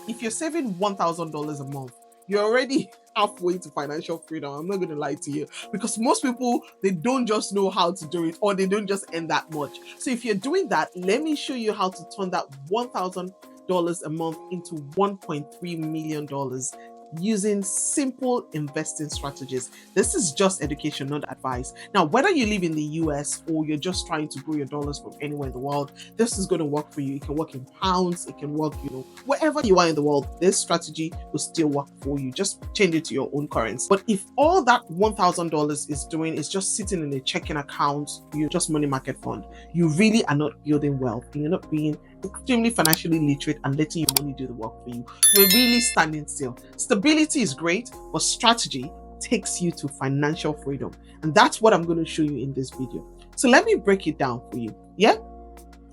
if you're saving $1,000 a month, you're already halfway to financial freedom. I'm not going to lie to you, because most people, they don't just know how to do it, or they don't just earn that much. So if you're doing that, let me show you how to turn that $1,000 a month into $1.3 million using simple investing strategies. This is just education, not advice. Now, whether you live in the US or you're just trying to grow your dollars from anywhere in the world, this is going to work for you. It can work in pounds, it can work, wherever you are in the world, this strategy will still work for you. Just change it to your own currency. But if all that $1,000 is doing is just sitting in a checking account, you're just money market fund, you really are not building wealth. You're not being extremely financially literate and letting your money do the work for you. You're really standing still. Stability is great, but strategy takes you to financial freedom. And that's what I'm going to show you in this video. So let me break it down for you. Yeah?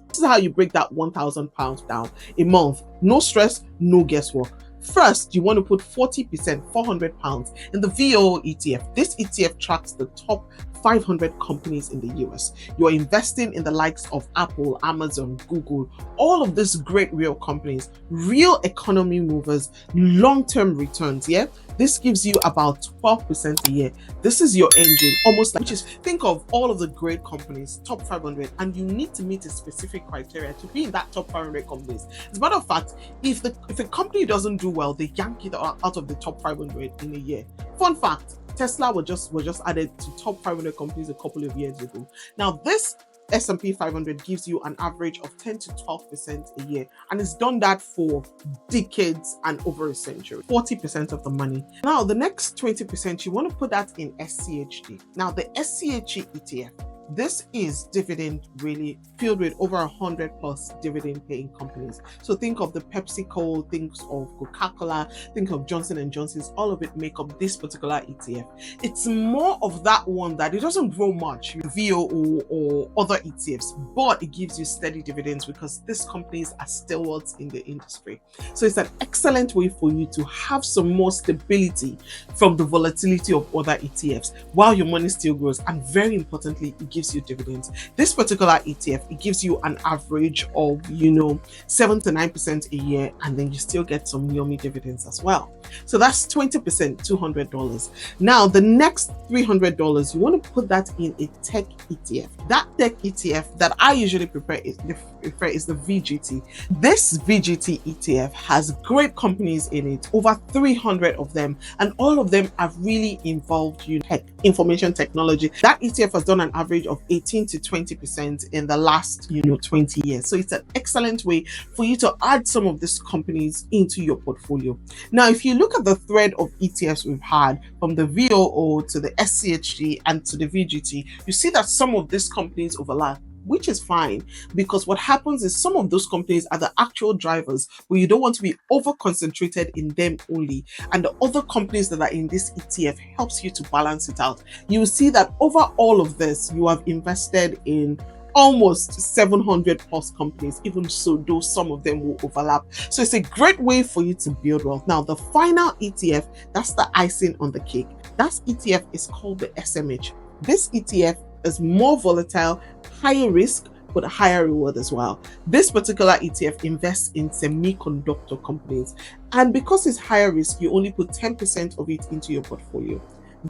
This is how you break that £1,000 down a month. No stress, no guesswork. First, you want to put 40%, £400 in the VOO ETF. This ETF tracks the top 500 companies in the US. You're investing in the likes of Apple, Amazon, Google, all of these great real companies, real economy movers, long-term returns. Yeah, this gives you about 12% a year. This is your engine, almost like, which is, think of all of the great companies, top 500, and you need to meet a specific criteria to be in that top 500 companies. As a matter of fact, if a company doesn't do well, they yank it out of the top 500 in a year. Fun fact, Tesla was just added to top 500 companies a couple of years ago. Now, this S&P 500 gives you an average of 10 to 12% a year, and it's done that for decades and over a century. 40% of the money. Now, the next 20%, you want to put that in SCHD. Now, the SCHD ETF, this is dividend really filled with over 100 plus dividend paying companies. So think of the PepsiCo, think of Coca-Cola, think of Johnson & Johnson's, all of it make up this particular ETF. It's more of that one that it doesn't grow much, VOO or other ETFs, but it gives you steady dividends because these companies are stalwarts in the industry. So it's an excellent way for you to have some more stability from the volatility of other ETFs while your money still grows, and very importantly, it gives you dividends. This particular ETF, it gives you an average of 7 to 9% a year, and then you still get some yummy dividends as well. So that's 20%, $200. Now the next $300, you want to put that in a tech ETF. That tech ETF that I usually prefer is the VGT. This VGT ETF has great companies in it, over 300 of them, and all of them are really involved in tech, information technology. That ETF has done an average of 18 to 20% in the last 20 years. So it's an excellent way for you to add some of these companies into your portfolio. Now, if you look at the thread of ETFs we've had from the VOO to the SCHD and to the VGT, you see that some of these companies overlap, which is fine, because what happens is some of those companies are the actual drivers, but you don't want to be over concentrated in them only, and the other companies that are in this ETF helps you to balance it out. You will see that over all of this, you have invested in almost 700 plus companies, even so, though some of them will overlap. So it's a great way for you to build wealth. Now, the final ETF, that's the icing on the cake. That ETF is called the SMH. This ETF is more volatile, higher risk, but a higher reward as well. This particular ETF invests in semiconductor companies, and because it's higher risk, you only put 10% of it into your portfolio.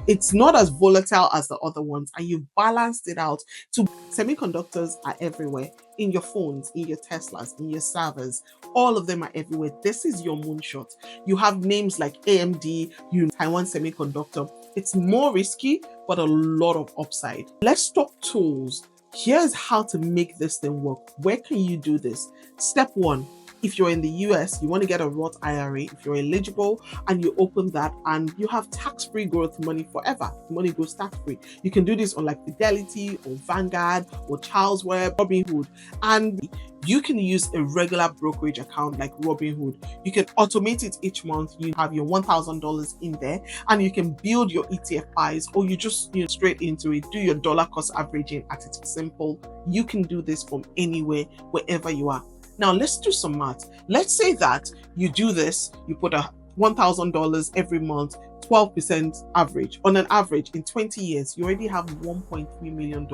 It's not as volatile as the other ones, and you've balanced it out. So semiconductors are everywhere, in your phones, in your Teslas, in your servers, all of them are everywhere. This is your moonshot. You have names like AMD, Taiwan Semiconductor. It's more risky, but a lot of upside. Let's talk tools. Here's how to make this thing work. Where can you do this? Step one, if you're in the US, you want to get a Roth IRA. If you're eligible and you open that and you have tax-free growth money forever, money goes tax-free. You can do this on like Fidelity or Vanguard or Charles Webb, Robinhood, and you can use a regular brokerage account like Robinhood. You can automate it each month. You have your $1,000 in there, and you can build your ETF buys, or you just straight into it, do your dollar cost averaging at its simple. You can do this from anywhere, wherever you are. Now let's do some math. Let's say that you do this, you put a $1,000 every month, 12% average. On an average, in 20 years, you already have $1.3 million.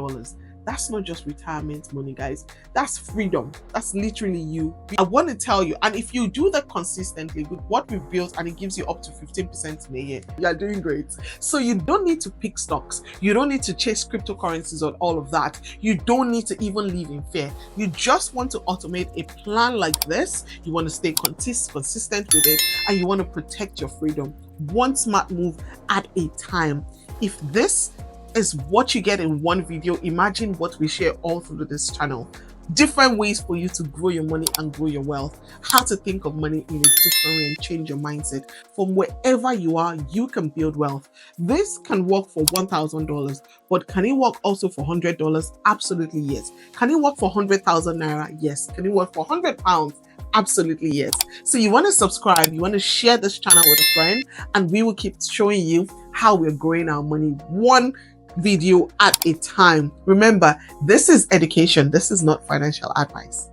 That's not just retirement money, guys. That's freedom. That's literally you. I want to tell you, and if you do that consistently with what we've built and it gives you up to 15% in a year, you're doing great. So you don't need to pick stocks. You don't need to chase cryptocurrencies or all of that. You don't need to even live in fear. You just want to automate a plan like this. You want to stay consistent with it, and you want to protect your freedom. One smart move at a time. If this is what you get in one video, imagine what we share all through this channel. Different ways for you to grow your money and grow your wealth. How to think of money in a different way and change your mindset. From wherever you are, you can build wealth. This can work for $1,000, but can it work also for $100? Absolutely yes. Can it work for 100,000 naira? Yes. Can it work for 100 pounds? Absolutely yes. So you want to subscribe, you want to share this channel with a friend, and we will keep showing you how we're growing our money one video at a time. Remember, this is education. This is not financial advice.